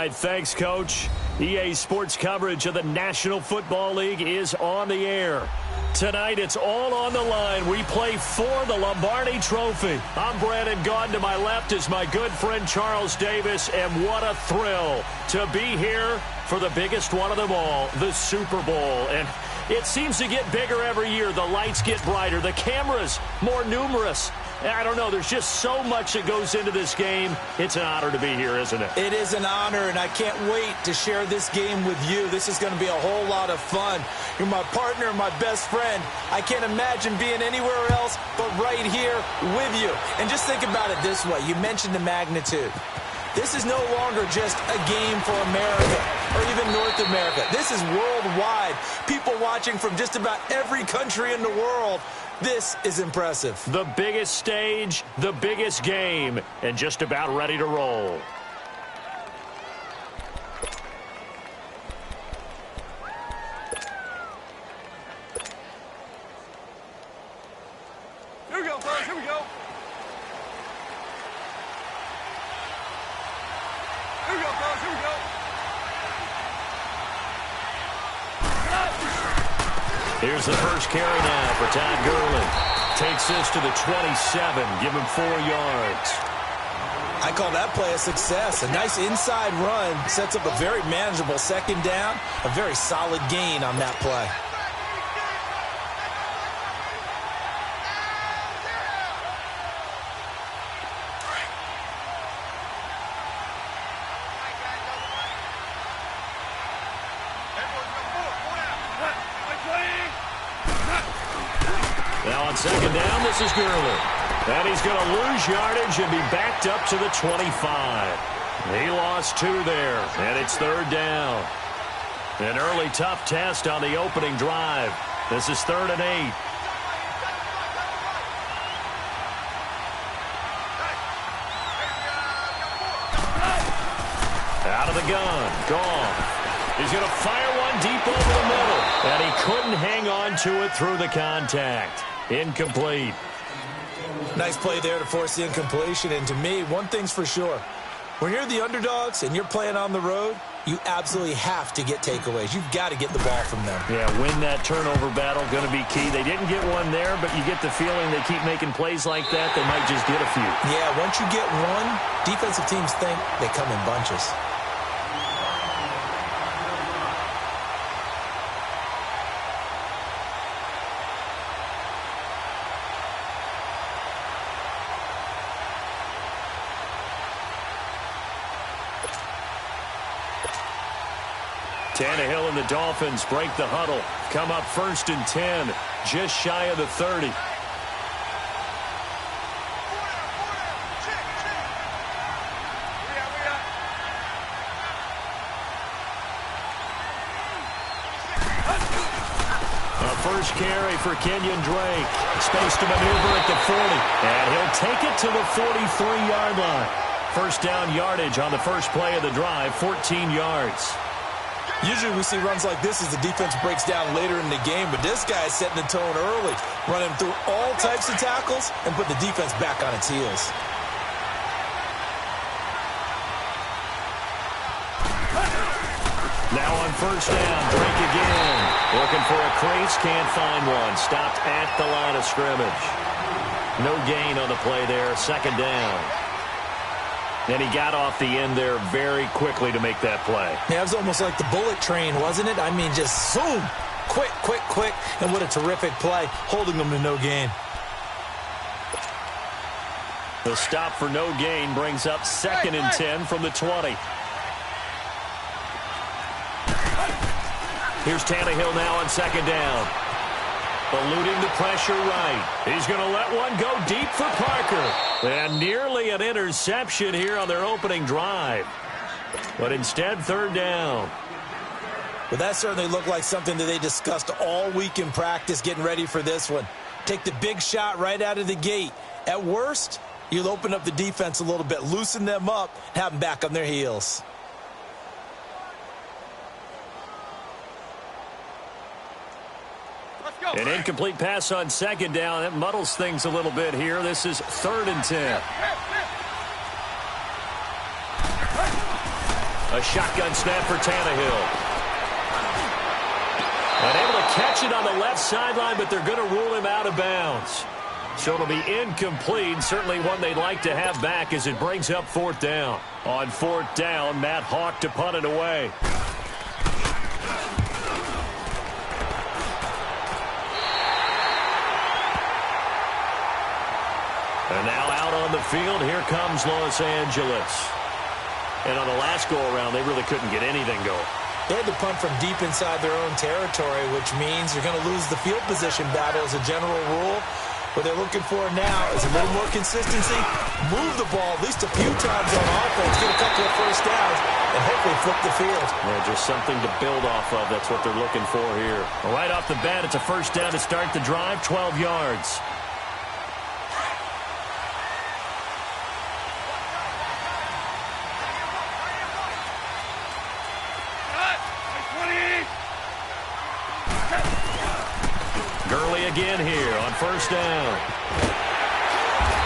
right, thanks, Coach. EA Sports coverage of the National Football League is on the air. Tonight, it's all on the line. We play for the Lombardi Trophy. I'm Brandon Gaudin. To my left is my good friend Charles Davis, and what a thrill to be here for the biggest one of them all, the Super Bowl. And it seems to get bigger every year. The lights get brighter. The cameras more numerous. I don't know. There's just so much that goes into this game. It's an honor to be here, isn't it? It is an honor, and I can't wait to share this game with you. This is going to be a whole lot of fun. You're my partner, my best friend. I can't imagine being anywhere else but right here with you. And just think about it this way. You mentioned the magnitude. This is no longer just a game for America or even North America. This is worldwide. People watching from just about every country in the world. This is impressive. The biggest stage, the biggest game, and just about ready to roll. Here we go, fellas. Here we go. Here we go, fellas. Here we go. Here's the first carry now for Todd Gurley. Takes this to the 27. Give him 4 yards. I call that play a success. A nice inside run sets up a very manageable second down. A very solid gain on that play. Now on second down, this is Gurley. And he's going to lose yardage and be backed up to the 25. He lost 2 there, and it's third down. An early tough test on the opening drive. This is 3rd and 8. Out of the gun, gone. He's going to fire one deep over the middle, and he couldn't hang on to it through the contact. Incomplete. Nice play there to force the incompletion. And to me, one thing's for sure. When you're the underdogs and you're playing on the road, you absolutely have to get takeaways. You've got to get the ball from them. Yeah, win that turnover battle, going to be key. They didn't get one there, but you get the feeling they keep making plays like that, they might just get a few. Yeah, once you get one, defensive teams think they come in bunches. Tannehill and the Dolphins break the huddle. Come up 1st and 10, just shy of the 30. A first carry for Kenyon Drake. Space to maneuver at the 40. And he'll take it to the 43-yard line. First down yardage on the first play of the drive, 14 yards. Usually we see runs like this as the defense breaks down later in the game, but this guy is setting the tone early, running through all types of tackles and put the defense back on its heels. Now on first down, Drake again. Looking for a crease, can't find one. Stopped at the line of scrimmage. No gain on the play there, second down. And he got off the end there very quickly to make that play. Yeah, it was almost like the bullet train, wasn't it? I mean, just zoom. Quick, quick, quick. And what a terrific play, holding them to no gain. The stop for no gain brings up 2nd and 10 from the 20. Here's Tannehill now on second down. Eluding the pressure right. He's going to let one go deep for Parker. And nearly an interception here on their opening drive. But instead, third down. Well, that certainly looked like something that they discussed all week in practice getting ready for this one. Take the big shot right out of the gate. At worst, you'll open up the defense a little bit, loosen them up, and have them back on their heels. An incomplete pass on second down. That muddles things a little bit here. This is 3rd and 10. A shotgun snap for Tannehill. And able to catch it on the left sideline, but they're going to rule him out of bounds. So it'll be incomplete, certainly one they'd like to have back as it brings up fourth down. On fourth down, Matt Hawk to punt it away. And now out on the field, here comes Los Angeles. And on the last go-around, they really couldn't get anything going. They had to punt from deep inside their own territory, which means you're going to lose the field position battle as a general rule. What they're looking for now is a little more consistency, move the ball at least a few times on offense, get a couple of first downs, and hopefully flip the field. Yeah, just something to build off of. That's what they're looking for here. Right off the bat, it's a first down to start the drive, 12 yards. Gurley again here on first down.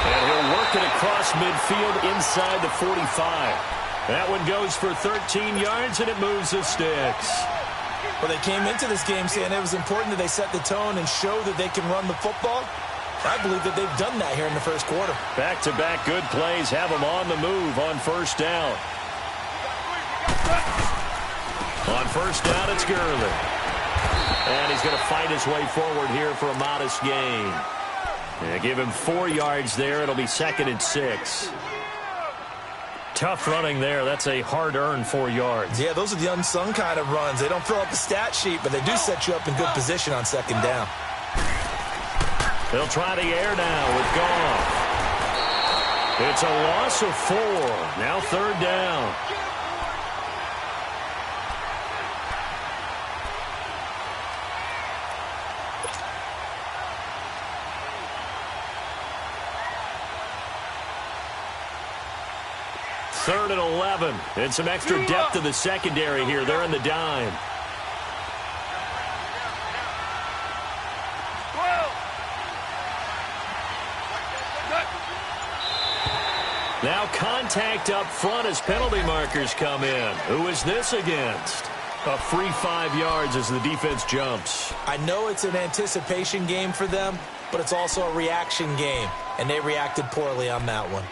And he'll work it across midfield inside the 45. That one goes for 13 yards, and it moves the sticks. Well, they came into this game saying it was important that they set the tone and show that they can run the football. I believe that they've done that here in the first quarter. Back-to-back good plays have them on the move on first down. On first down, it's Gurley. And he's going to fight his way forward here for a modest gain. Yeah, give him 4 yards there. It'll be 2nd and 6. Tough running there. That's a hard-earned 4 yards. Yeah, those are the unsung kind of runs. They don't fill up the stat sheet, but they do set you up in good position on second down. They'll try the air now with Goff. It's a loss of 4. Now third down. Third and 11. And some extra depth to the secondary here. They're in the dime. Now contact up front as penalty markers come in. Who is this against? A free 5 yards as the defense jumps. I know it's an anticipation game for them, but it's also a reaction game, and they reacted poorly on that one.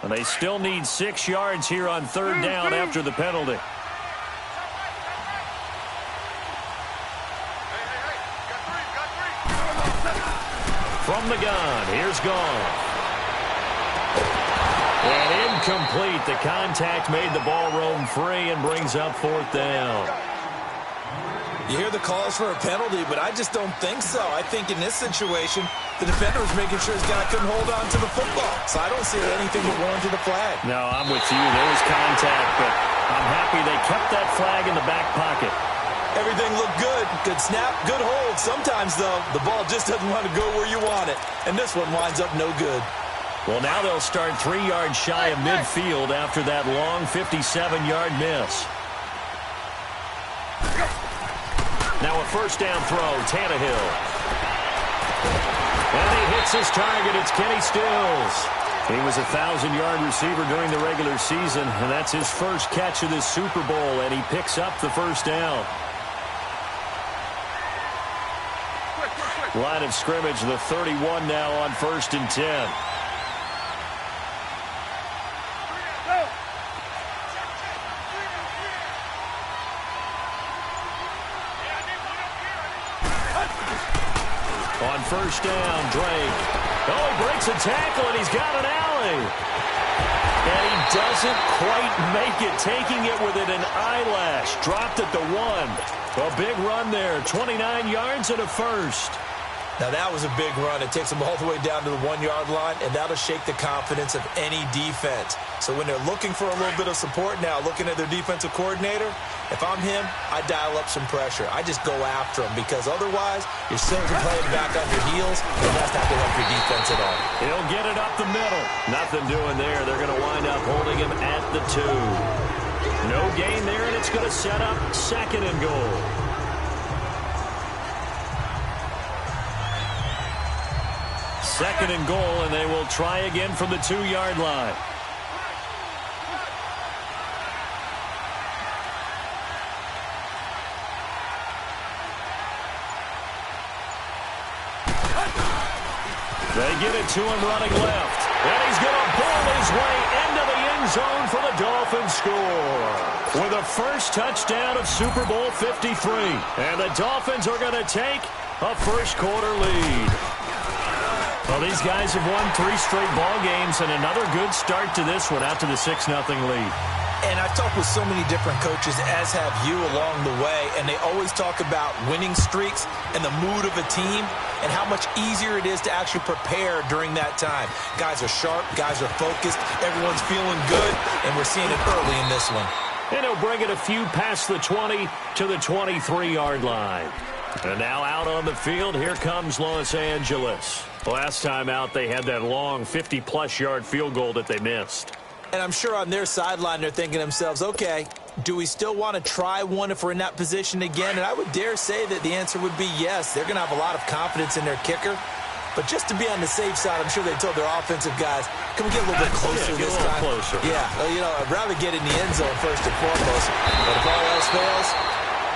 And they still need 6 yards here on third down after the penalty. From the gun, here's Goff. And incomplete. The contact made the ball roam free and brings up fourth down. You hear the calls for a penalty, but I just don't think so. I think in this situation, the defender was making sure his guy couldn't hold on to the football. So I don't see anything that warranted a flag. No, I'm with you. There was contact, but I'm happy they kept that flag in the back pocket. Everything looked good. Good snap, good hold. Sometimes, though, the ball just doesn't want to go where you want it. And this one winds up no good. Well, now they'll start 3 yards shy of midfield after that long 57-yard miss. Now a first down throw, Tannehill. And he hits his target. It's Kenny Stills. He was a 1,000-yard receiver during the regular season, and that's his first catch of this Super Bowl, and he picks up the first down. Line of scrimmage, the 31 now on 1st and 10. On first down, Drake. Oh, he breaks a tackle, and he's got an alley. And he doesn't quite make it, taking it within an eyelash. Dropped at the 1. A big run there, 29 yards and a first. Now, that was a big run. It takes them all the way down to the 1-yard line, and that'll shake the confidence of any defense. So when they're looking for a little bit of support now, looking at their defensive coordinator, if I'm him, I dial up some pressure. I just go after him, because otherwise you're simply playing back on your heels, and that's not going to help your defense at all. He'll get it up the middle. Nothing doing there. They're going to wind up holding him at the 2. No gain there, and it's going to set up 2nd and goal. 2nd and goal, and they will try again from the 2-yard line. They get it to him running left. And he's going to pull his way into the end zone for the Dolphins score. With the first touchdown of Super Bowl 53. And the Dolphins are going to take a first-quarter lead. Well, these guys have won 3 straight ball games and another good start to this one out to the 6-0 lead. And I've talked with so many different coaches, as have you, along the way, and they always talk about winning streaks and the mood of a team and how much easier it is to actually prepare during that time. Guys are sharp, guys are focused, everyone's feeling good, and we're seeing it early in this one. And he'll bring it a few past the 20 to the 23-yard line. And now out on the field, here comes Los Angeles. Last time out, they had that long 50-plus yard field goal that they missed. And I'm sure on their sideline they're thinking to themselves, okay, do we still want to try one if we're in that position again? And I would dare say that the answer would be yes. They're going to have a lot of confidence in their kicker. But just to be on the safe side, I'm sure they told their offensive guys, can we get a little bit closer this time? Closer. Yeah, well, you know, I'd rather get in the end zone first and foremost. But if all else fails,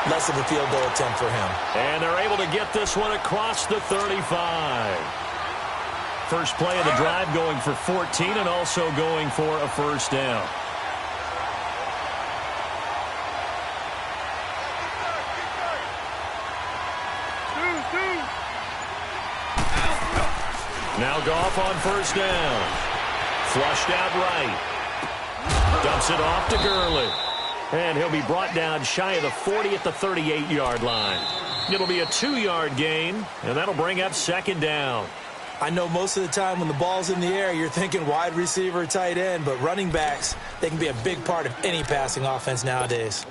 less of a field goal attempt for him. And they're able to get this one across the 35. First play of the drive going for 14 and also going for a first down. Now Goff on first down. Flushed out right. Dumps it off to Gurley. And he'll be brought down shy of the 40 at the 38-yard line. It'll be a 2-yard gain, and that'll bring up 2nd down. I know most of the time when the ball's in the air, you're thinking wide receiver, tight end, but running backs, they can be a big part of any passing offense nowadays.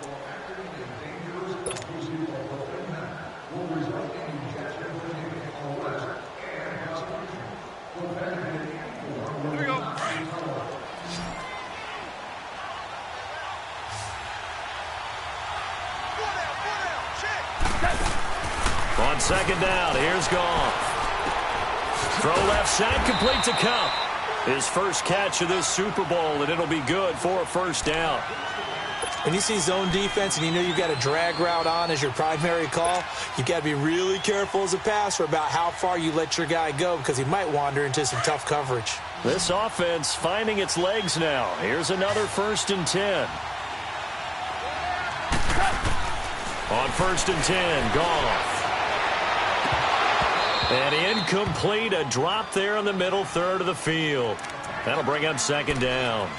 On 2nd down, here's Goff. Throw left side, complete to Cup. His first catch of this Super Bowl, and it'll be good for a first down. When you see zone defense and you know you've got a drag route on as your primary call, you've got to be really careful as a passer about how far you let your guy go because he might wander into some tough coverage. This offense finding its legs now. Here's another 1st and 10. On 1st and 10, Goff. And incomplete, a drop there in the middle third of the field. That'll bring up 2nd down.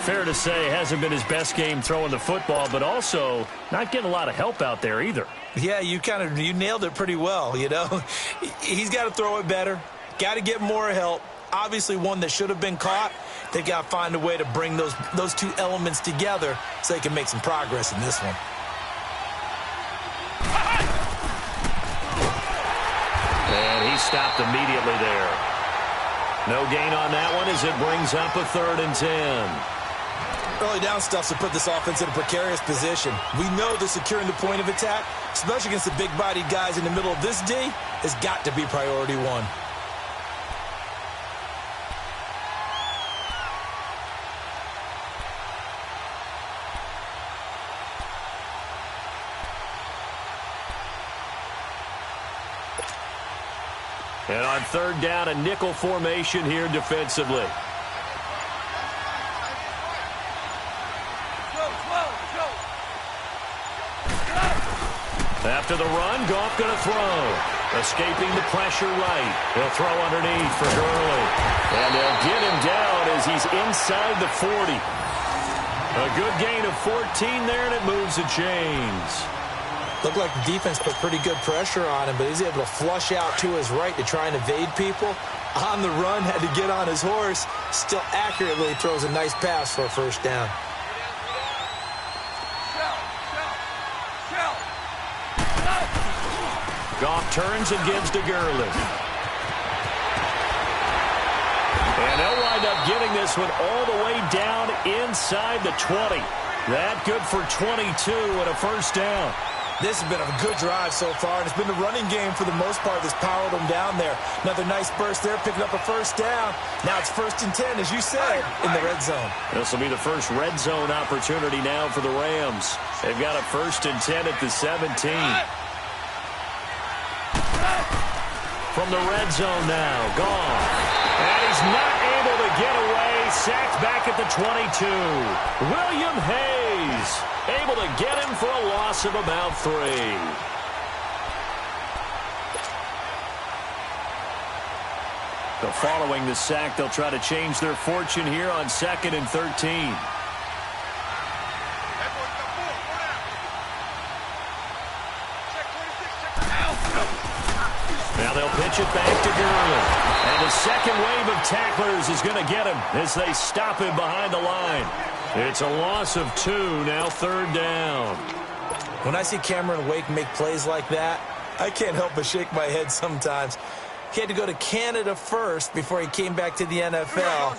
Fair to say, hasn't been his best game throwing the football, but also not getting a lot of help out there either. Yeah, you nailed it pretty well, you know. He's got to throw it better, got to get more help. Obviously one that should have been caught. They've got to find a way to bring those two elements together so they can make some progress in this one. And he stopped immediately there. No gain on that one as it brings up a 3rd and 10. Early down stuffs to put this offense in a precarious position. We know that securing the point of attack, especially against the big-bodied guys in the middle of this D, has got to be priority one. And on 3rd down, a nickel formation here defensively. After the run, Goff going to throw. Escaping the pressure right. He'll throw underneath for Gurley. And they'll get him down as he's inside the 40. A good gain of 14 there, and it moves the chains. Looked like the defense put pretty good pressure on him, but he's able to flush out to his right to try and evade people. On the run, had to get on his horse. Still accurately throws a nice pass for a first down. Goff turns and gives to Gurley. And they'll wind up getting this one all the way down inside the 20. That good for 22 and a first down. This has been a good drive so far, and it's been the running game for the most part that's powered them down there. Another nice burst there, picking up a first down. Now it's 1st and 10, as you said, in the red zone. This will be the first red zone opportunity now for the Rams. They've got a 1st and 10 at the 17. From the red zone now, gone. And he's not able to get away. Sacked back at the 22. William Hayes able to get him for a loss of about 3. So following the sack, they'll try to change their fortune here on 2nd and 13. Now they'll pitch it back to Gurley. And the second wave of tacklers is going to get him as they stop him behind the line. It's a loss of 2, now 3rd down. When I see Cameron Wake make plays like that, I can't help but shake my head sometimes. He had to go to Canada first before he came back to the NFL,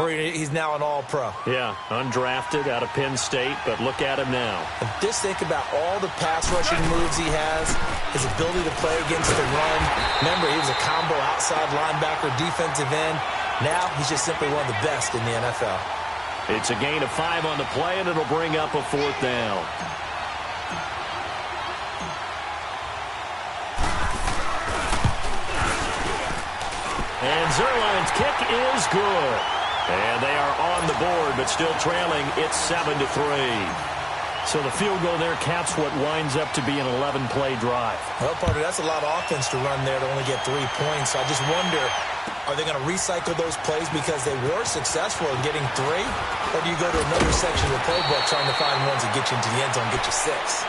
where he's now an All-Pro. Yeah, undrafted out of Penn State, but look at him now. And just think about all the pass rushing moves he has, his ability to play against the run. Remember, he was a combo outside linebacker, defensive end. Now he's just simply one of the best in the NFL. It's a gain of 5 on the play, and it'll bring up a 4th down. And Zerline's kick is good. And they are on the board, but still trailing. It's 7-3. So the field goal there caps what winds up to be an 11-play drive. Well, Parker, that's a lot of offense to run there to only get 3 points. So I just wonder, are they going to recycle those plays because they were successful in getting 3? Or do you go to another section of the playbook trying to find ones that get you into the end zone and get you 6?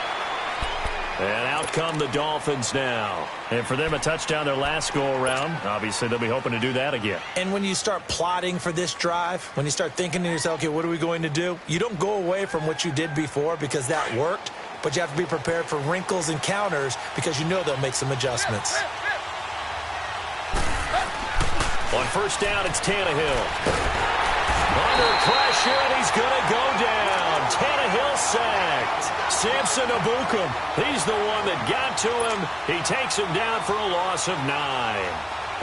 And out come the Dolphins now. And for them, a touchdown their last go-around. Obviously, they'll be hoping to do that again. And when you start plotting for this drive, when you start thinking to yourself, okay, what are we going to do? You don't go away from what you did before because that worked, but you have to be prepared for wrinkles and counters because you know they'll make some adjustments. On 1st down, it's Tannehill. Under pressure, and he's going to go down. Tannehill sacked. Samson Abukum, he's the one that got to him. He takes him down for a loss of 9.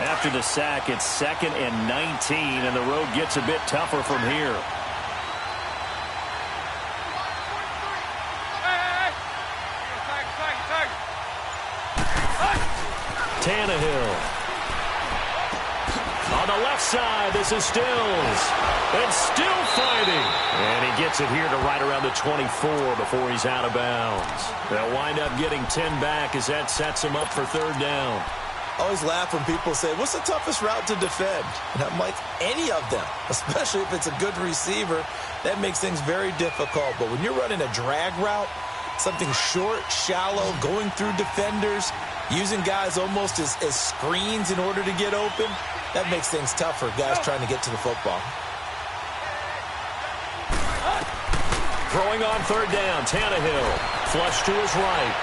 After the sack, it's 2nd and 19, and the road gets a bit tougher from here. Tannehill. On the left side, this is Stills. And still fighting. And he gets it here to right around the 24 before he's out of bounds. They'll wind up getting 10 back as that sets him up for 3rd down. I always laugh when people say, what's the toughest route to defend? And I'm like, any of them, especially if it's a good receiver. That makes things very difficult. But when you're running a drag route, something short, shallow, going through defenders, using guys almost as screens in order to get open, that makes things tough for guys trying to get to the football. Throwing on 3rd down, Tannehill. Flush to his right.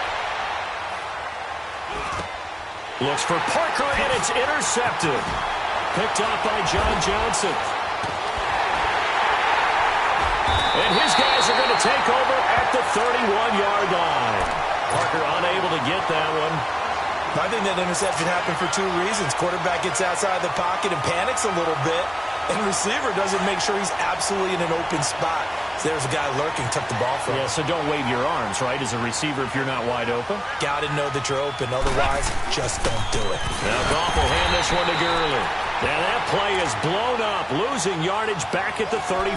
Looks for Parker, and it's intercepted. Picked off by John Johnson. And his guys are going to take over at the 31-yard line. Parker unable to get that one. I think that interception happened for 2 reasons. Quarterback gets outside the pocket and panics a little bit, and receiver doesn't make sure he's absolutely in an open spot. So there's a guy lurking, took the ball from him. Yeah, so don't wave your arms, right, as a receiver if you're not wide open. Got to know that you're open. Otherwise, just don't do it. Now Goff will hand this one to Gurley. Now that play is blown up, losing yardage back at the 35.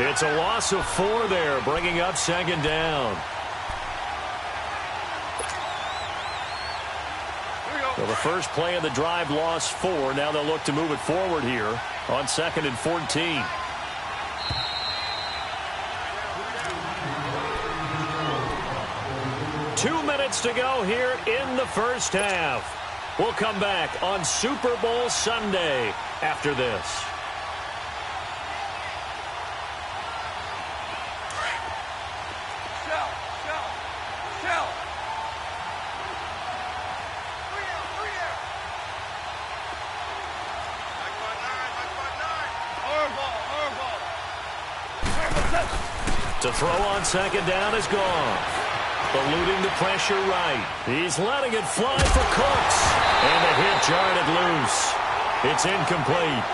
It's a loss of 4 there, bringing up 2nd down. So the first play of the drive lost 4. Now they'll look to move it forward here on 2nd and 14. Two minutes to go here in the first half. We'll come back on Super Bowl Sunday after this. To throw on 2nd down is Goff. eluding the pressure right. He's letting it fly for Cooks. And the hit jarred it loose. It's incomplete.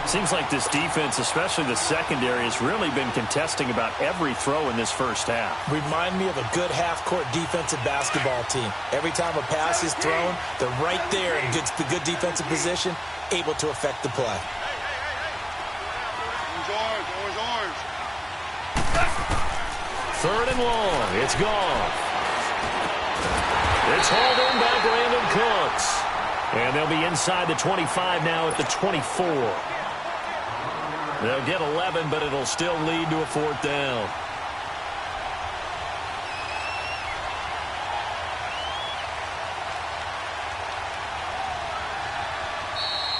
Seems like this defense, especially the secondary, has really been contesting about every throw in this first half. Remind me of a good half-court defensive basketball team. Every time a pass is thrown, they're right there in the good defensive position, able to affect the play. Third and long. It's gone. It's hauled in by Brandon Cooks. And they'll be inside the 25 now at the 24. They'll get 11, but it'll still lead to a fourth down.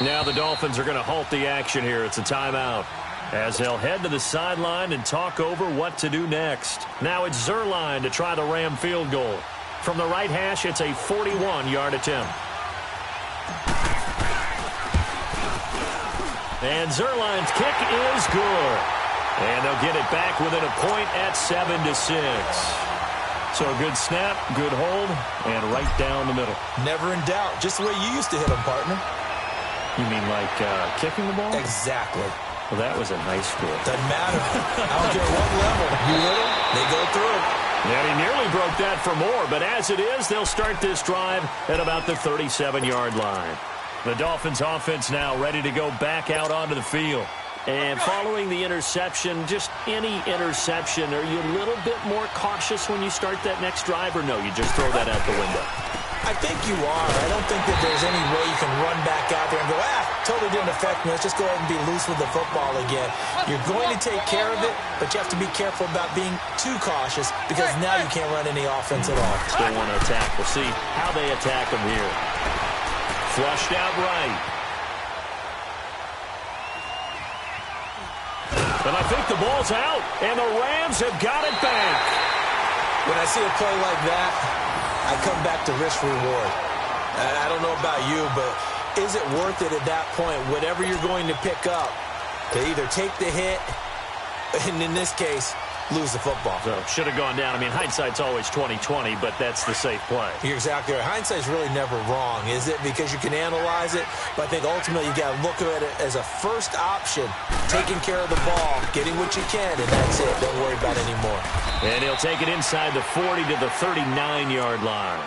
Now the Dolphins are going to halt the action here. It's a timeout, as they'll head to the sideline and talk over what to do next. Now it's Zuerlein to try the Ram field goal. From the right hash, it's a 41-yard attempt. And Zuerlein's kick is good. And they'll get it back within a point at 7-6. So a good snap, good hold, and right down the middle. Never in doubt. Just the way you used to hit them, partner. You mean like kicking the ball? Exactly. Well, that was in high school. Doesn't matter. I don't care what level. You hit them, they go through. And he nearly broke that for more, but as it is, they'll start this drive at about the 37-yard line. The Dolphins offense now ready to go back out onto the field. And following the interception, just any interception, are you a little bit more cautious when you start that next drive, or no, you just throw that out the window? I think you are. I don't think that there's any way you can run back out there and go, totally didn't affect me. Let's just go ahead and be loose with the football again. You're going to take care of it, but you have to be careful about being too cautious because now you can't run any offense at all. Still want to attack. We'll see how they attack them here. Flushed out right. But I think the ball's out, and the Rams have got it back. When I see a play like that, I come back to risk reward. I don't know about you, but is it worth it at that point, whatever you're going to pick up, to either take the hit, and in this case, lose the football? So should have gone down. I mean, hindsight's always 20/20, but that's the safe play. You're exactly right. Hindsight's really never wrong, is it? Because you can analyze it, but I think ultimately you got to look at it as a first option, taking care of the ball, getting what you can, and that's it. Don't worry about it anymore. And he'll take it inside the 40 to the 39-yard line.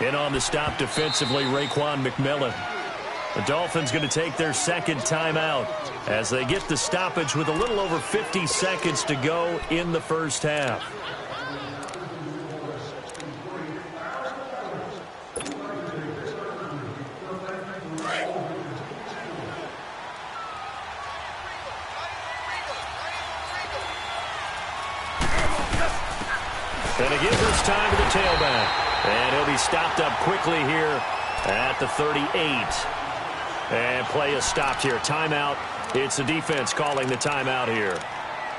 In on the stop defensively, Raekwon McMillan. The Dolphins going to take their second timeout as they get the stoppage with a little over 50 seconds to go in the first half. And again, this time to the tailback. And he'll be stopped up quickly here at the 38. And play is stopped here. Timeout. It's the defense calling the timeout here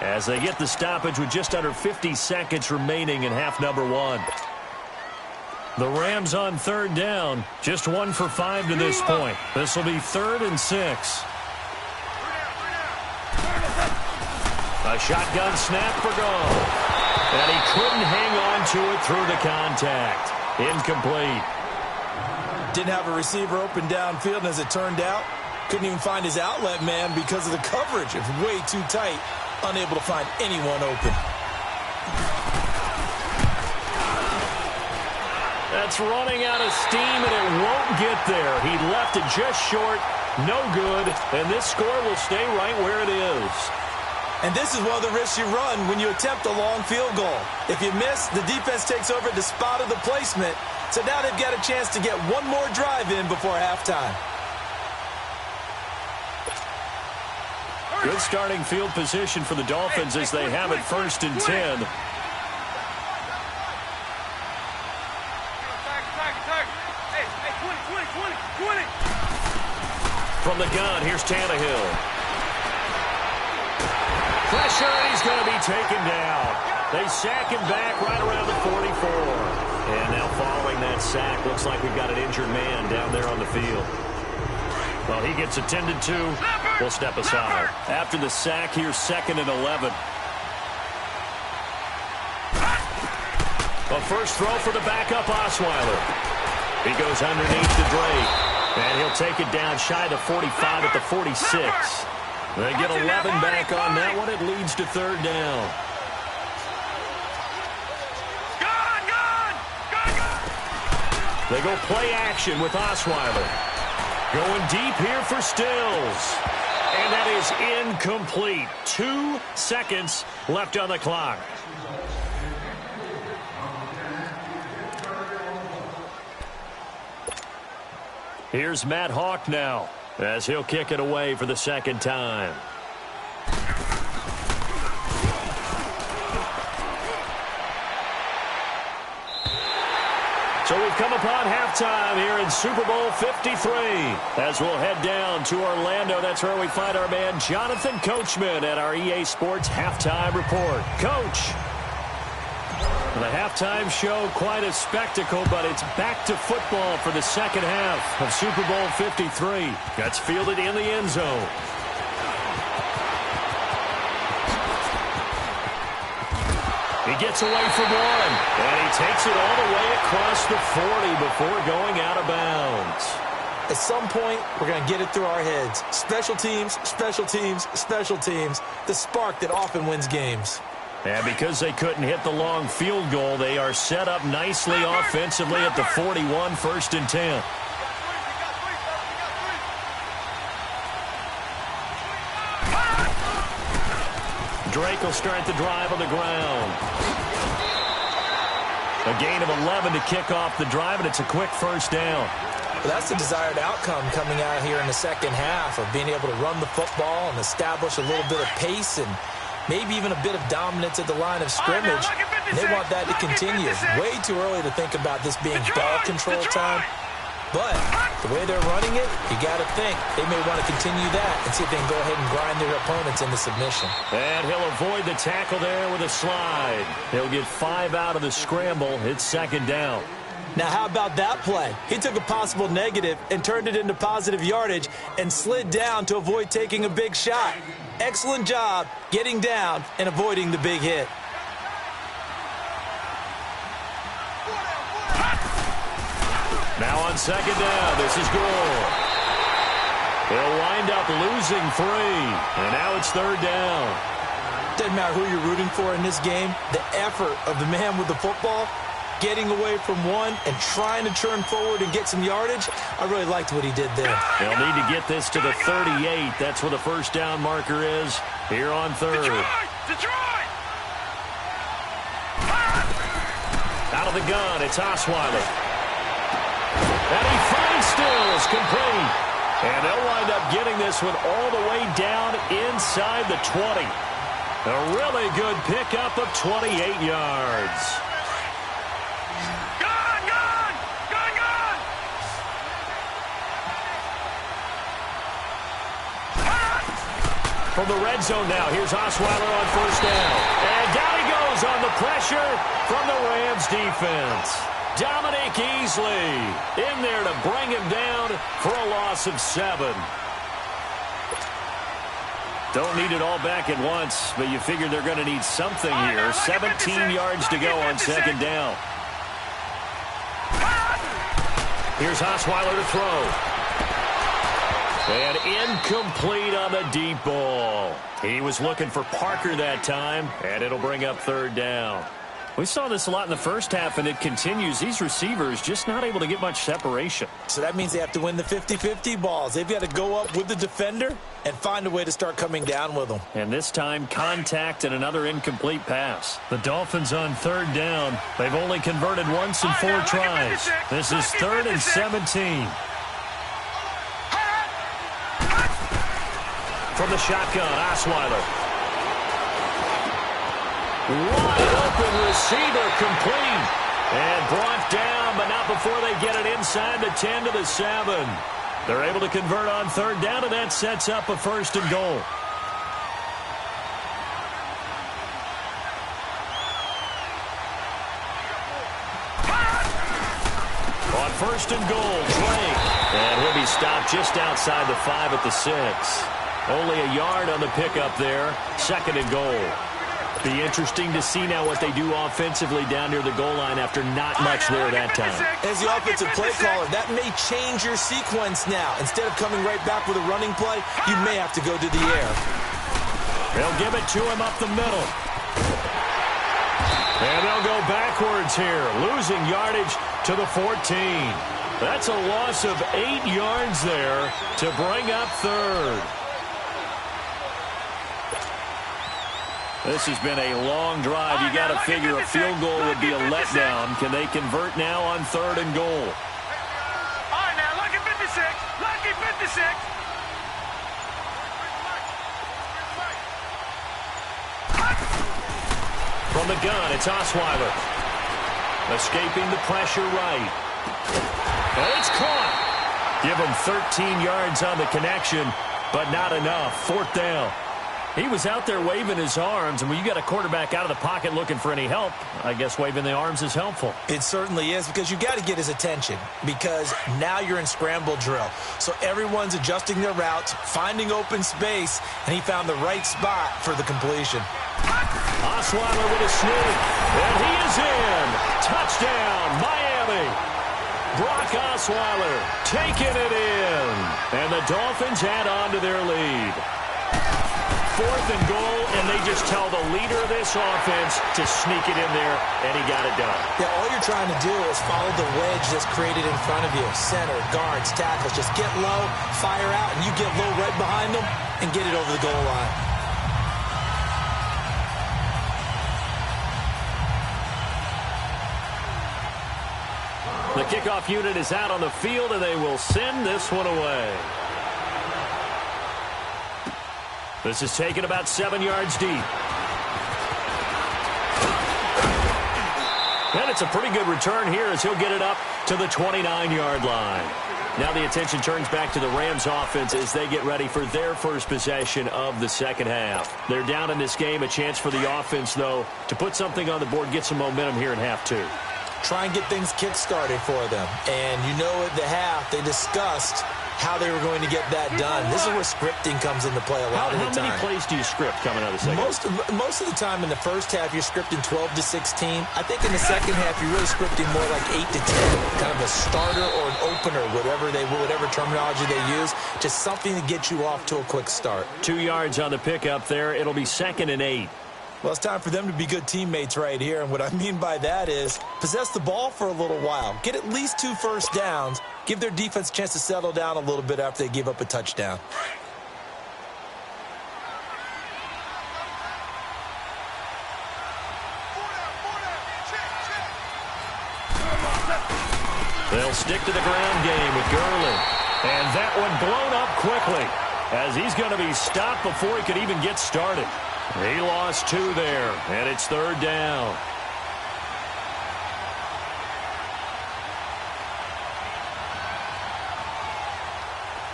as they get the stoppage with just under 50 seconds remaining in half number one. The Rams on third down. Just 1 for 5 to this point. This will be 3rd and 6. A shotgun snap for goal. And he couldn't hang on to it through the contact. Incomplete. Didn't have a receiver open downfield, and as it turned out, couldn't even find his outlet man because of the coverage. It's way too tight, unable to find anyone open. That's running out of steam, and it won't get there. He left it just short, no good, and this score will stay right where it is. And this is one of the risks you run when you attempt a long field goal. If you miss, the defense takes over the spot of the placement. So now they've got a chance to get one more drive in before halftime. Good starting field position for the Dolphins as they have it 1st and 10. From the gun, here's Tannehill. Pressure, and he's going to be taken down. They sack him back right around the 44. And now following that sack, looks like we've got an injured man down there on the field. Well, he gets attended to. We'll step aside. After the sack, here's 2nd and 11. A first throw for the backup Osweiler. He goes underneath to Drake. And he'll take it down shy of the 45 at the 46. They get 11 back on that one. It leads to third down. They go play action with Osweiler. Going deep here for Stills. And that is incomplete. 2 seconds left on the clock. Here's Matt Hawk now, as he'll kick it away for the second time. So we've come upon halftime here in Super Bowl 53. As we'll head down to Orlando, that's where we find our man Jonathan Coachman at our EA Sports Halftime Report. Coach, the halftime show, quite a spectacle, but it's back to football for the second half of Super Bowl 53. That's fielded in the end zone. He gets away from one, and he takes it all the way across the 40 before going out of bounds. At some point, we're going to get it through our heads. Special teams, special teams, special teams. The spark that often wins games. And because they couldn't hit the long field goal, they are set up nicely offensively at the 41, 1st and 10. Drake will start the drive on the ground. A gain of 11 to kick off the drive, and it's a quick first down. Well, that's the desired outcome coming out here in the second half, of being able to run the football and establish a little bit of pace and maybe even a bit of dominance at the line of scrimmage. And they want that to continue. Way too early to think about this being ball control time. But the way they're running it, you got to think they may want to continue that and see if they can go ahead and grind their opponents into submission. And he'll avoid the tackle there with a slide. He'll get 5 out of the scramble. It's second down. Now, how about that play? He took a possible negative and turned it into positive yardage and slid down to avoid taking a big shot. Excellent job getting down and avoiding the big hit. Now on second down, this is Gore. He'll wind up losing 3, and now it's third down. Doesn't matter who you're rooting for in this game. The effort of the man with the football, getting away from one and trying to turn forward and get some yardage, I really liked what he did there. They'll need to get this to the 38. That's where the first down marker is here on third. Detroit! Out of the gun, it's Osweiler. And he finds Stills complete. And they'll wind up getting this one all the way down inside the 20. A really good pickup of 28 yards. From the red zone now, here's Osweiler on first down. And down he goes on the pressure from the Rams defense. Dominic Easley in there to bring him down for a loss of 7. Don't need it all back at once, but you figure they're going to need something here. 17 yards to go on second down. Here's Osweiler to throw. And incomplete on the deep ball. He was looking for Parker that time, and it'll bring up third down. We saw this a lot in the first half, and it continues. These receivers just not able to get much separation. So that means they have to win the 50-50 balls. They've got to go up with the defender and find a way to start coming down with them. And this time, contact and another incomplete pass. The Dolphins on third down. They've only converted once in 4 tries. This is 3rd and 17. From the shotgun, Osweiler. Wide open receiver complete. And brought down, but not before they get it inside the 10 to the 7. They're able to convert on third down, and that sets up a 1st and goal. On 1st and goal, Drake. And he'll be stopped just outside the 5 at the 6. Only a yard on the pickup there. 2nd and goal. Be interesting to see now what they do offensively down near the goal line after not much there that time. As the offensive play caller, that may change your sequence now. Instead of coming right back with a running play, you may have to go to the air. They'll give it to him up the middle. And they'll go backwards here, losing yardage to the 14. That's a loss of 8 yards there to bring up third. This has been a long drive. You got to figure a field goal would be a letdown. Can they convert now on 3rd and goal? All right, now, lucky 56. Lucky 56. From the gun, it's Osweiler. Escaping the pressure right. And it's caught. Give him 13 yards on the connection, but not enough. 4th down. He was out there waving his arms, and when you got a quarterback out of the pocket looking for any help, I guess waving the arms is helpful. It certainly is, because you got to get his attention, because now you're in scramble drill. So everyone's adjusting their routes, finding open space, and he found the right spot for the completion. Osweiler with a sneak, and he is in. Touchdown, Miami. Brock Osweiler taking it in, and the Dolphins add on to their lead. 4th and goal, and they just tell the leader of this offense to sneak it in there, and he got it done. Yeah, all you're trying to do is follow the wedge that's created in front of you. Center, guards, tackles. Just get low, fire out, and you get low right behind them and get it over the goal line. The kickoff unit is out on the field, and they will send this one away. This is taken about 7 yards deep. And it's a pretty good return here as he'll get it up to the 29-yard line. Now the attention turns back to the Rams offense as they get ready for their first possession of the second half. They're down in this game. A chance for the offense, though, to put something on the board, get some momentum here in half 2. Try and get things kick-started for them. And you know at the half, they discussed how they were going to get that done. This is where scripting comes into play a lot of the time. How many plays do you script coming out of the second half? Most of the time in the first half, you're scripting 12 to 16. I think in the second half, you're really scripting more like 8 to 10. Kind of a starter or an opener, whatever terminology they use. Just something to get you off to a quick start. 2 yards on the pickup there. It'll be 2nd and 8. Well, it's time for them to be good teammates right here. And what I mean by that is possess the ball for a little while. Get at least 2 first downs. Give their defense a chance to settle down a little bit after they give up a touchdown. They'll stick to the ground game with Gurley. And that one blown up quickly as he's going to be stopped before he could even get started. He lost 2 there, and it's 3rd down.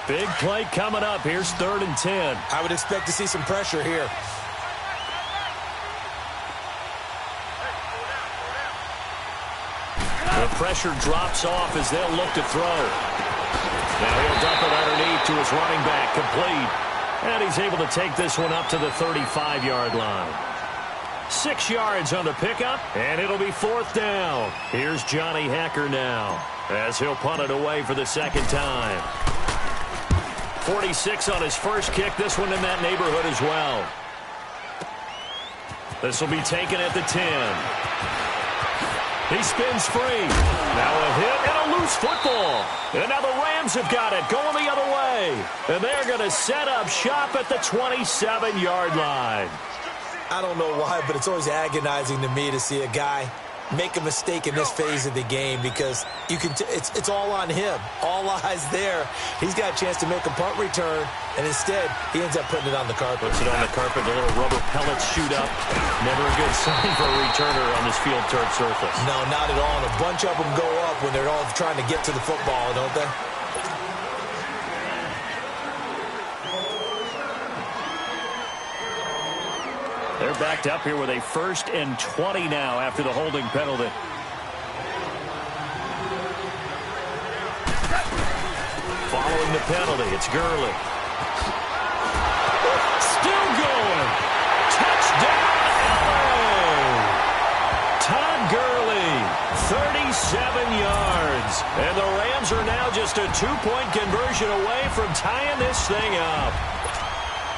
Big play coming up. Here's 3rd and 10. I would expect to see some pressure here. The pressure drops off as they'll look to throw. Now he'll dump it underneath to his running back, complete. And he's able to take this one up to the 35-yard line. 6 yards on the pickup, and it'll be 4th down. Here's Johnny Hacker now as he'll punt it away for the second time. 46 on his first kick. This one in that neighborhood as well. This will be taken at the 10. He spins free. Now a hit and a loose football. And now the Rams have got it going the other way. And they're going to set up shop at the 27-yard line. I don't know why, but it's always agonizing to me to see a guy make a mistake in this phase of the game, because you can it's all on him. All eyes there. He's got a chance to make a punt return, and instead he ends up putting it on the carpet. Puts it on the carpet. The little rubber pellets shoot up. Never a good sign for a returner on this field turf surface. No, not at all. And a bunch of them go up when they're all trying to get to the football, don't they? They're backed up here with a 1st and 20 now after the holding penalty. Following the penalty, it's Gurley. Still going. Touchdown, LA! two-point conversion away from tying this thing up.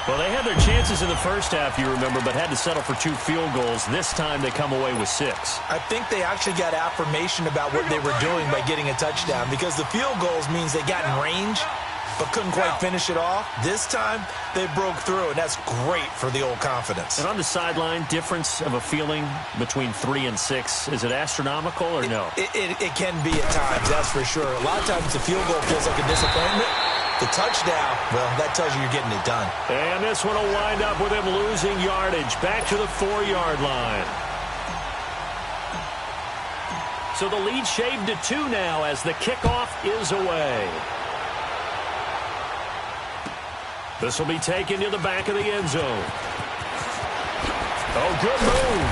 Well, they had their chances in the first half, you remember, but had to settle for 2 field goals. This time they come away with 6. I think they actually got affirmation about what they were doing by getting a touchdown, because the field goals means they got in range but couldn't quite finish it off. This time they broke through, and that's great for the old confidence. And on the sideline, difference of a feeling between 3 and 6, is it astronomical or no? It can be at times, that's for sure. A lot of times the field goal feels like a disappointment. The touchdown, well, that tells you you're getting it done. And this one will wind up with him losing yardage back to the 4-yard line. So the lead shaved to 2 now as the kickoff is away. This will be taken to the back of the end zone. Oh, good move.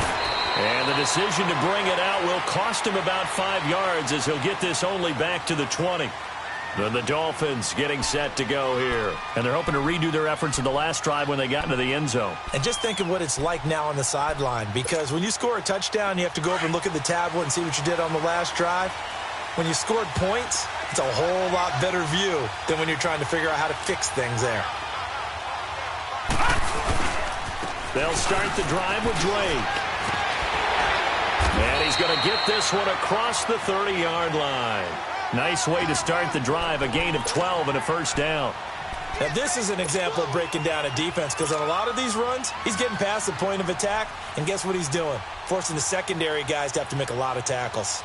And the decision to bring it out will cost him about 5 yards as he'll get this only back to the 20. Then the Dolphins getting set to go here. And they're hoping to redo their efforts in the last drive when they got into the end zone. And just think of what it's like now on the sideline, because when you score a touchdown, you have to go over and look at the tablet and see what you did on the last drive. When you scored points, it's a whole lot better view than when you're trying to figure out how to fix things there. They'll start the drive with Drake. And he's going to get this one across the 30-yard line. Nice way to start the drive, a gain of 12 and a first down. Now, this is an example of breaking down a defense, because on a lot of these runs, he's getting past the point of attack, and guess what he's doing? Forcing the secondary guys to have to make a lot of tackles.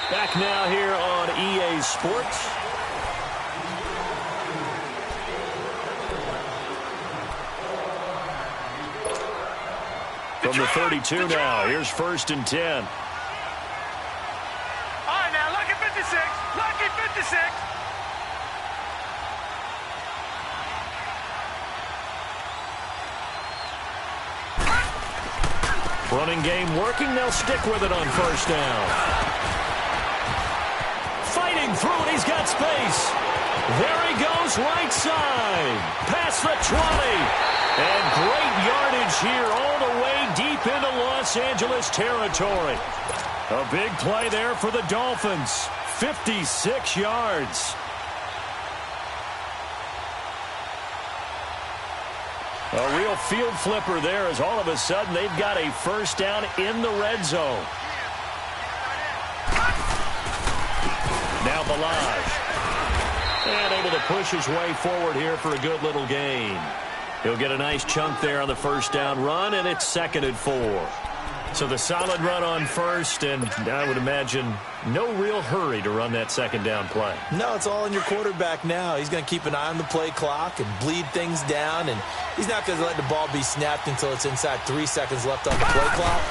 Back now here on EA Sports. From the 32 now, here's 1st and 10. All right, now, lucky 56. Lucky 56. Running game working. They'll stick with it on 1st down. Fighting through it. He's got space. There he goes, right side. Past the 20. And great yardage here all the way deep into Los Angeles territory. A big play there for the Dolphins. 56 yards. A real field flipper there as all of a sudden they've got a first down in the red zone. Now Balaj. And able to push his way forward here for a good little gain. He'll get a nice chunk there on the first down run, and it's 2nd and 4. So the solid run on 1st, and I would imagine no real hurry to run that 2nd down play. No, it's all in your quarterback now. He's going to keep an eye on the play clock and bleed things down, and he's not going to let the ball be snapped until it's inside 3 seconds left on the play clock.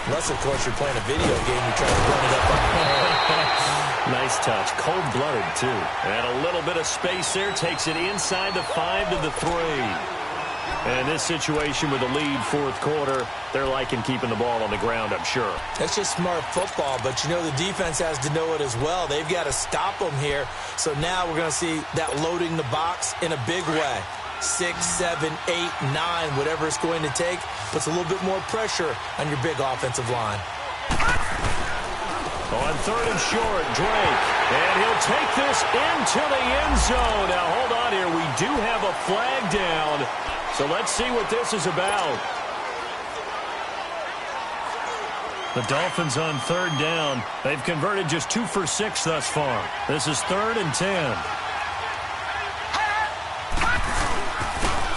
Unless, of course, you're playing a video game, you're trying to run it up on the head. Nice touch. Cold-blooded, too. And a little bit of space there takes it inside the 5 to the 3. And this situation with the lead 4th quarter, they're liking keeping the ball on the ground, I'm sure. That's just smart football, but you know the defense has to know it as well. They've got to stop them here. So now we're going to see that loading the box in a big way. 6, 7, 8, 9, whatever it's going to take, puts a little bit more pressure on your big offensive line. On 3rd and short, Drake. And he'll take this into the end zone. Now, hold on here. We do have a flag down. So let's see what this is about. The Dolphins on 3rd down. They've converted just 2 for 6 thus far. This is 3rd and 10.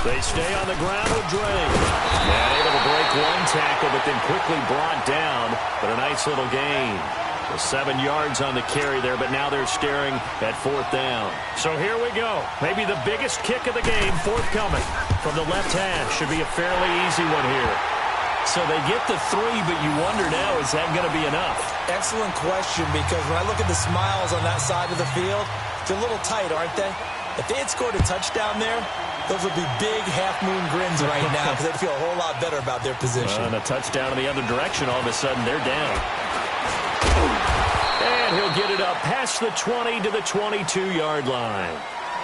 They stay on the ground with Drake. And able to break one tackle, but then quickly brought down. But a nice little gain. 7 yards on the carry there, but now they're staring at 4th down. So here we go. Maybe the biggest kick of the game forthcoming from the left hash. Should be a fairly easy one here. So they get the 3, but you wonder now, is that going to be enough? Excellent question, because when I look at the smiles on that side of the field, they're a little tight, aren't they? If they had scored a touchdown there, those would be big half-moon grins right now, because they'd feel a whole lot better about their position. And a touchdown in the other direction, all of a sudden they're down. And he'll get it up past the 20 to the 22-yard line.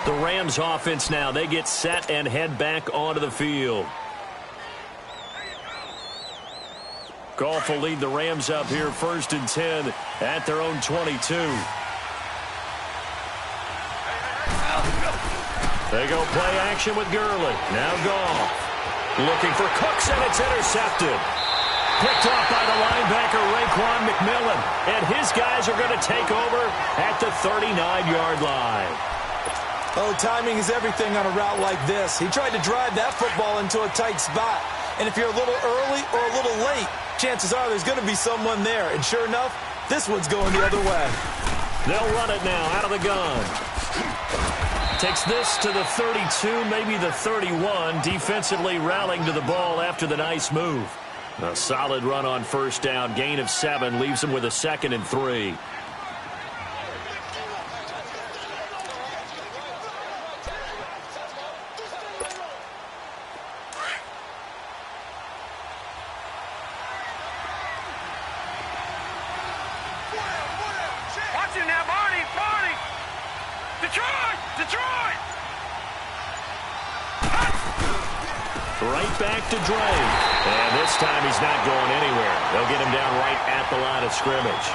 The Rams offense now, they get set and head back onto the field. Goff will lead the Rams up here 1st and 10 at their own 22. They go play action with Gurley. Now Goff. Looking for Cooks, and it's intercepted. Picked off by the linebacker, Raekwon McMillan. And his guys are going to take over at the 39-yard line. Oh, timing is everything on a route like this. He tried to drive that football into a tight spot. And if you're a little early or a little late, chances are there's going to be someone there. And sure enough, this one's going the other way. They'll run it now out of the gun. Takes this to the 32, maybe the 31. Defensively rallying to the ball after the nice move. A solid run on 1st down. Gain of 7 leaves him with a 2nd and 3. Watch it now, Barney! Detroit! Right back to Dre. And this time he's not going anywhere. They'll get him down right at the line of scrimmage.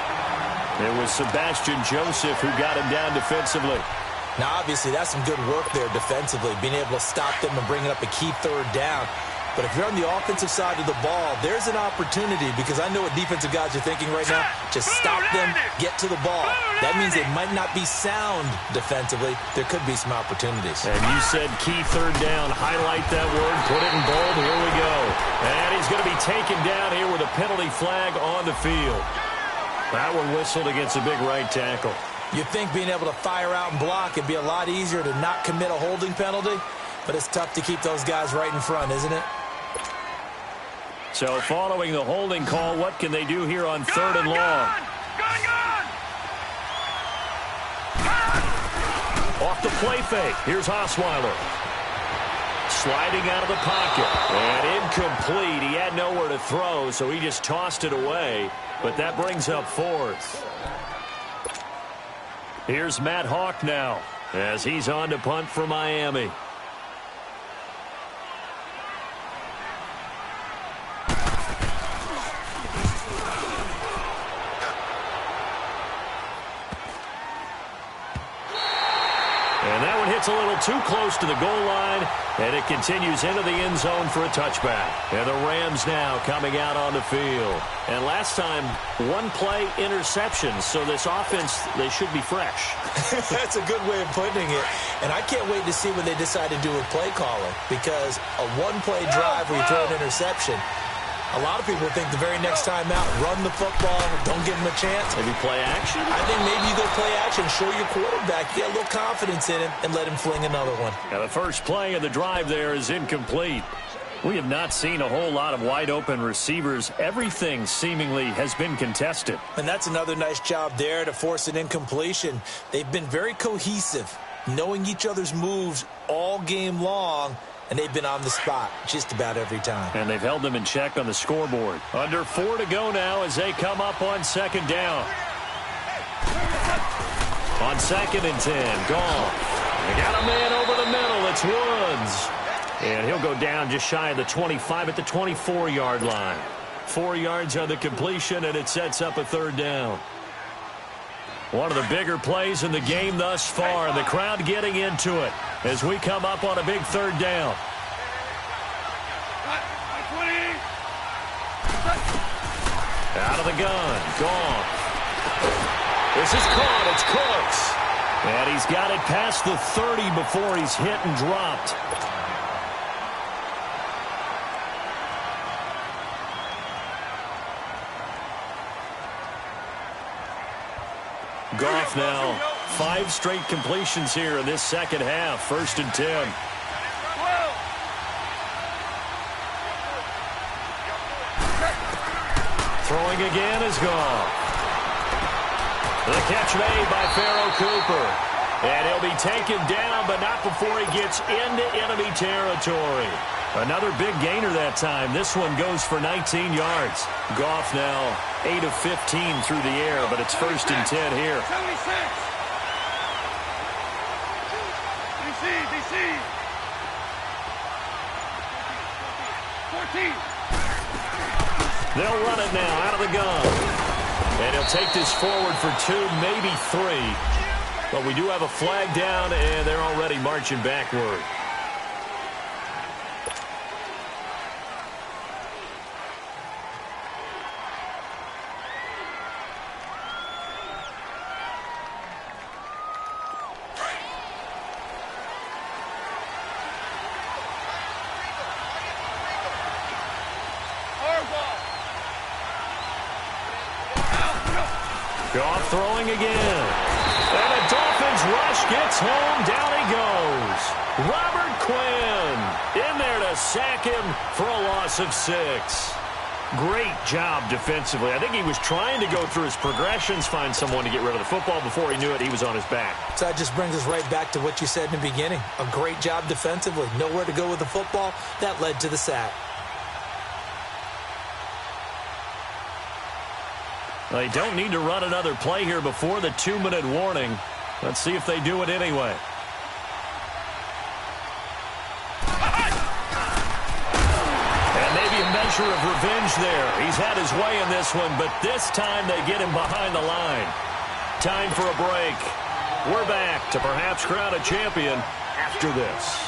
It was Sebastian Joseph who got him down defensively. Now, obviously, that's some good work there defensively, being able to stop them and bringing up a key 3rd down. But if you're on the offensive side of the ball, there's an opportunity, because I know what defensive guys are thinking right now. Just stop them, get to the ball. That means they might not be sound defensively. There could be some opportunities. And you said key 3rd down. Highlight that word. Put it in bold. Here we go. And he's going to be taken down here with a penalty flag on the field. That one whistled against a big right tackle. You'd think being able to fire out and block it'd be a lot easier to not commit a holding penalty, but it's tough to keep those guys right in front, isn't it? So following the holding call, what can they do here on 3rd and long? Gone! Off the play fake. Here's Osweiler. Sliding out of the pocket. And incomplete. He had nowhere to throw, so he just tossed it away. But that brings up 4th. Here's Matt Hawk now as he's on to punt for Miami. And that one hits a little too close to the goal line, and it continues into the end zone for a touchback. And the Rams now coming out on the field. And last time, 1-play interception, so this offense, they should be fresh. That's a good way of putting it. And I can't wait to see what they decide to do with play calling, because a 1-play drive where you throw an interception, a lot of people think the very next time out, run the football, don't give them a chance. Maybe play action? I think maybe you go play action, show your quarterback, get a little confidence in him, and let him fling another one. Now the first play of the drive there is incomplete. We have not seen a whole lot of wide-open receivers. Everything seemingly has been contested. And that's another nice job there to force an incompletion. They've been very cohesive, knowing each other's moves all game long, and they've been on the spot just about every time. And they've held them in check on the scoreboard. Under 4 to go now as they come up on 2nd down. On 2nd and 10, Goff. They got a man over the middle. It's Woods. And he'll go down just shy of the 25 at the 24-yard line. 4 yards on the completion, and it sets up a 3rd down. One of the bigger plays in the game thus far, and the crowd getting into it as we come up on a big 3rd down. Out of the gun, Goff. This is caught, it's Cooks. And he's got it past the 30 before he's hit and dropped. Goff now, 5 straight completions here in this second half. 1st and 10. Throwing again is Goff. The catch made by Pharaoh Cooper. And he'll be taken down, but not before he gets into enemy territory. Another big gainer that time. This one goes for 19 yards. Goff now 8 of 15 through the air, but it's 1st and 10 here. 76. DC. 14. They'll run it now out of the gun. And he'll take this forward for 2, maybe 3. But we do have a flag down, and they're already marching backward. Goff throwing again. And the Dolphins rush gets home. Down he goes. Robert Quinn in there to sack him for a loss of 6. Great job defensively. I think he was trying to go through his progressions, find someone to get rid of the football. Before he knew it, he was on his back. So that just brings us right back to what you said in the beginning. A great job defensively. Nowhere to go with the football. That led to the sack. They don't need to run another play here before the 2-minute warning. Let's see if they do it anyway. And maybe a measure of revenge there. He's had his way in this one, but this time they get him behind the line. Time for a break. We're back to perhaps crown a champion after this.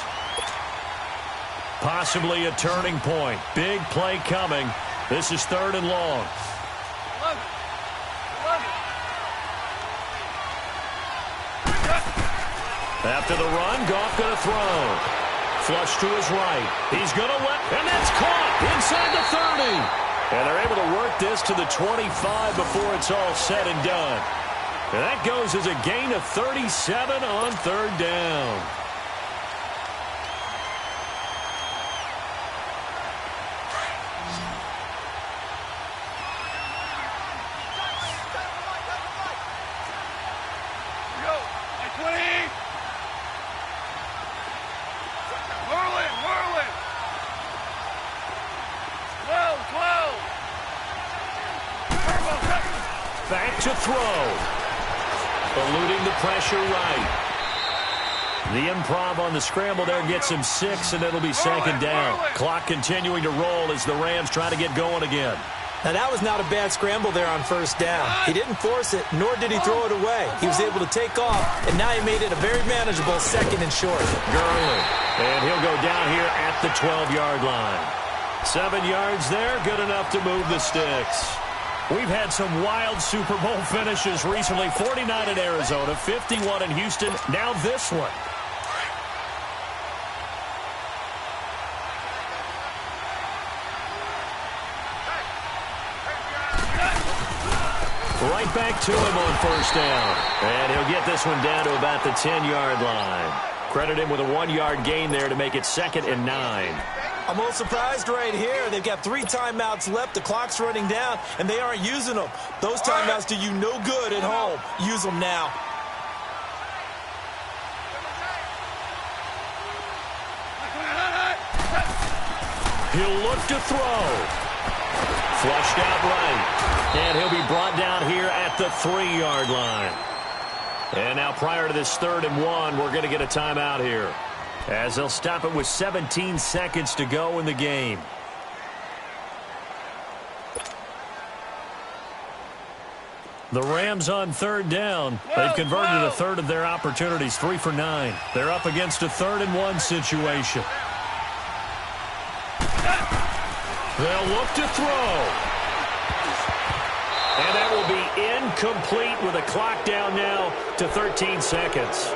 Possibly a turning point. Big play coming. This is 3rd and long. After the run, Goff going to throw. Flush to his right. He's going to and that's caught inside the 30. And they're able to work this to the 25 before it's all said and done. And that goes as a gain of 37 on 3rd down. Back to throw. Eluding the pressure right. The improv on the scramble there gets him 6, and it'll be 2nd down. Clock continuing to roll as the Rams try to get going again. Now, that was not a bad scramble there on 1st down. He didn't force it, nor did he throw it away. He was able to take off, and now he made it a very manageable 2nd and short. Gurley. And he'll go down here at the 12-yard line. 7 yards there, good enough to move the sticks. We've had some wild Super Bowl finishes recently. 49 in Arizona, 51 in Houston, now this one. Right back to him on 1st down. And he'll get this one down to about the 10-yard line. Credit him with a 1-yard gain there to make it 2nd and 9. I'm a little surprised right here. They've got 3 timeouts left. The clock's running down, and they aren't using them. Those timeouts do you no good at home. Use them now. He'll look to throw. Flushed out right. And he'll be brought down here at the 3-yard line. And now prior to this 3rd and 1, we're going to get a timeout here, as they'll stop it with 17 seconds to go in the game. The Rams on 3rd down. They've converted a third of their opportunities, 3 for 9. They're up against a 3rd and 1 situation. They'll look to throw. And that will be incomplete with a clock down now to 13 seconds.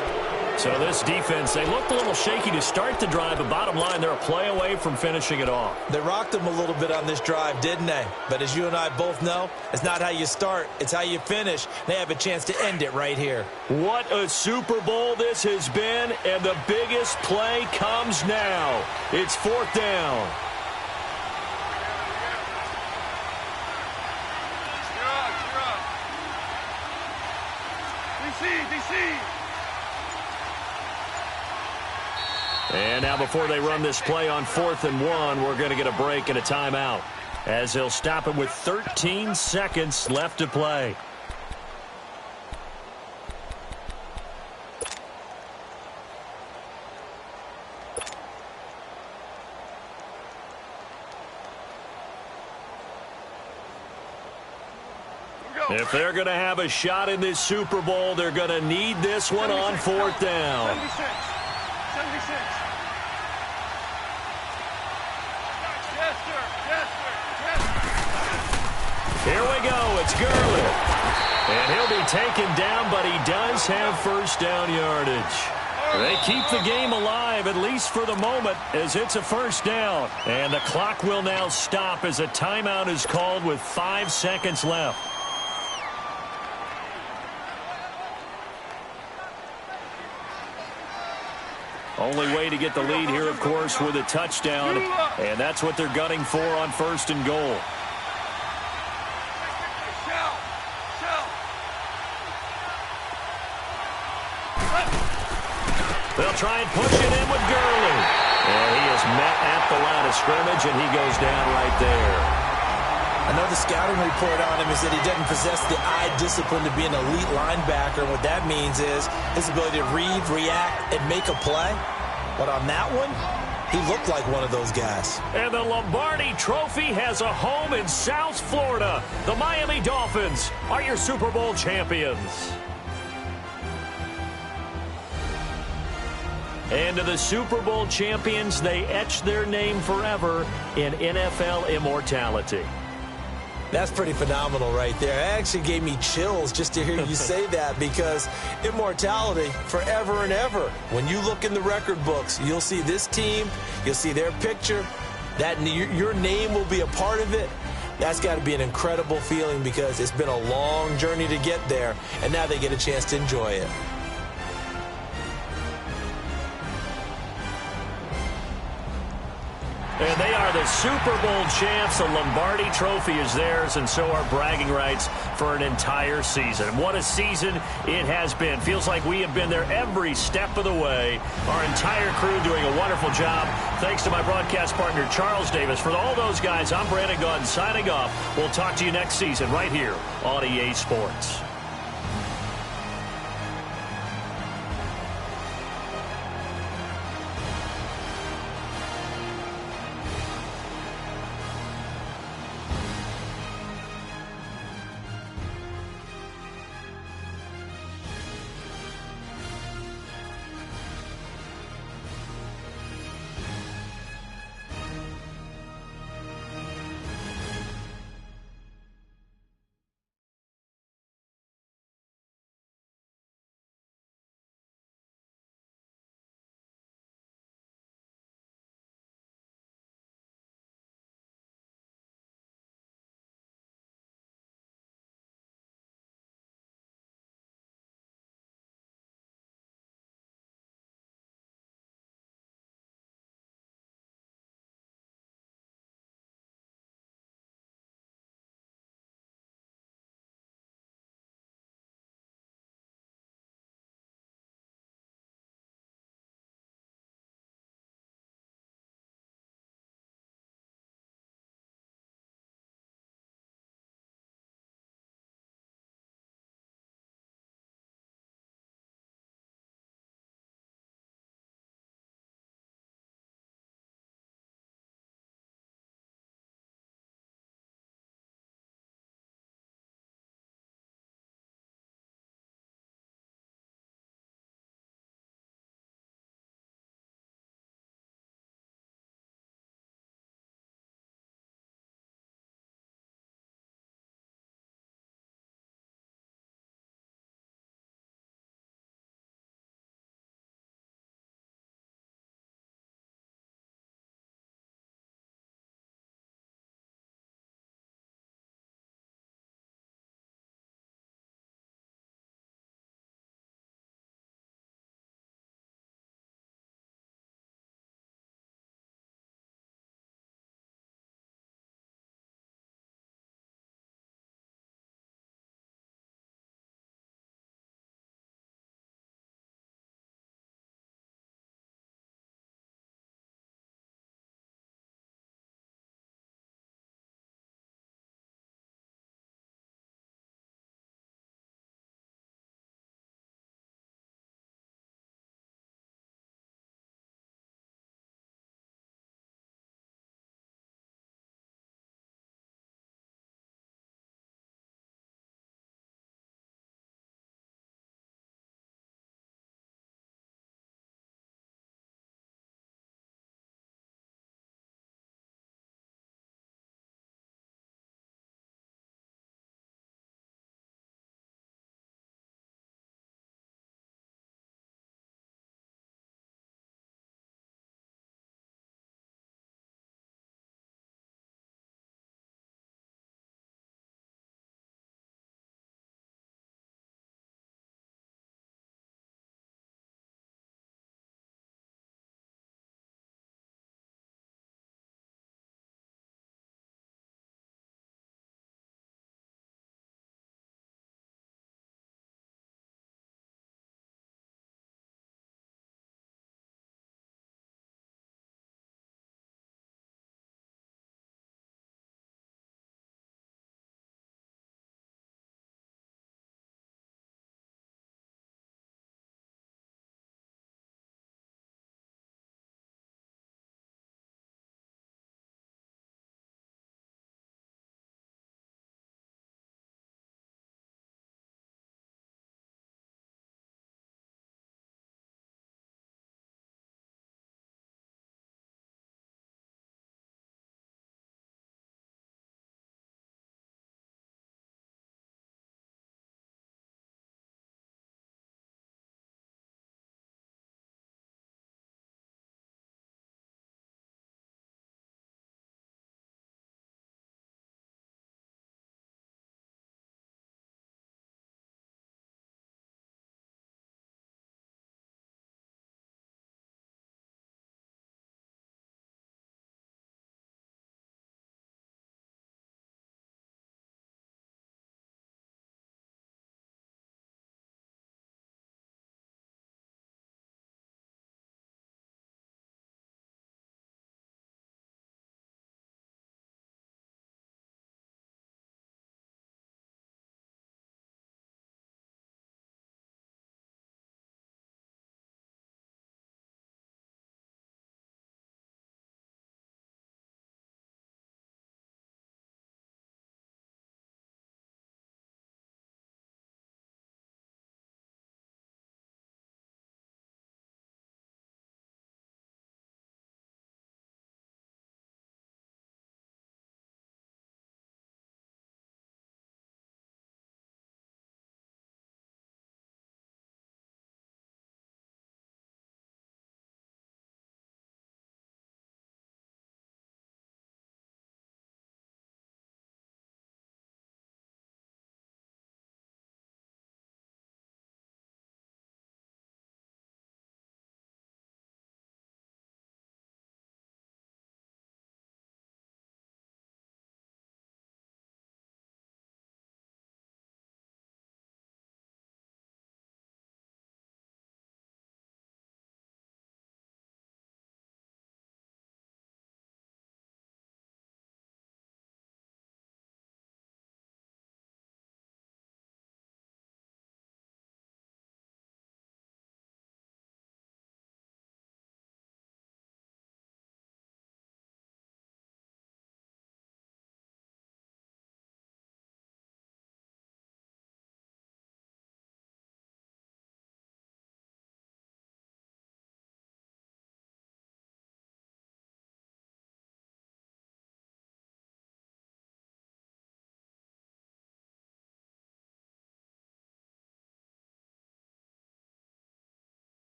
So this defense, they looked a little shaky to start the drive, but bottom line, they're a play away from finishing it off. They rocked them a little bit on this drive, didn't they? But as you and I both know, it's not how you start, it's how you finish. They have a chance to end it right here. What a Super Bowl this has been, and the biggest play comes now. It's 4th down. DC. And now before they run this play on 4th and 1, we're going to get a break and a timeout, as they'll stop it with 13 seconds left to play. If they're going to have a shot in this Super Bowl, they're going to need this one on 4th down. 76. 76. Yes, sir. Yes, sir. Yes, sir. Here we go. It's Gurley. And he'll be taken down, but he does have first down yardage. They keep the game alive, at least for the moment, as it's a first down. And the clock will now stop as a timeout is called with 5 seconds left. Only way to get the lead here, of course, with a touchdown. And that's what they're gunning for on 1st and goal. They'll try and push it in with Gurley. And he is met at the line of scrimmage, and he goes down right there. I know the scouting report on him is that he doesn't possess the eye discipline to be an elite linebacker. And what that means is his ability to read, react, and make a play. But on that one, he looked like one of those guys. And the Lombardi Trophy has a home in South Florida. The Miami Dolphins are your Super Bowl champions. And to the Super Bowl champions, they etch their name forever in NFL immortality. That's pretty phenomenal right there. It actually gave me chills just to hear you say that, because immortality forever and ever. When you look in the record books, you'll see this team, you'll see their picture, that your name will be a part of it. That's got to be an incredible feeling, because it's been a long journey to get there, and now they get a chance to enjoy it. And they are the Super Bowl champs. The Lombardi Trophy is theirs, and so are bragging rights for an entire season. What a season it has been. Feels like we have been there every step of the way. Our entire crew doing a wonderful job. Thanks to my broadcast partner, Charles Davis. For all those guys, I'm Brandon Gaudin signing off. We'll talk to you next season right here on EA Sports.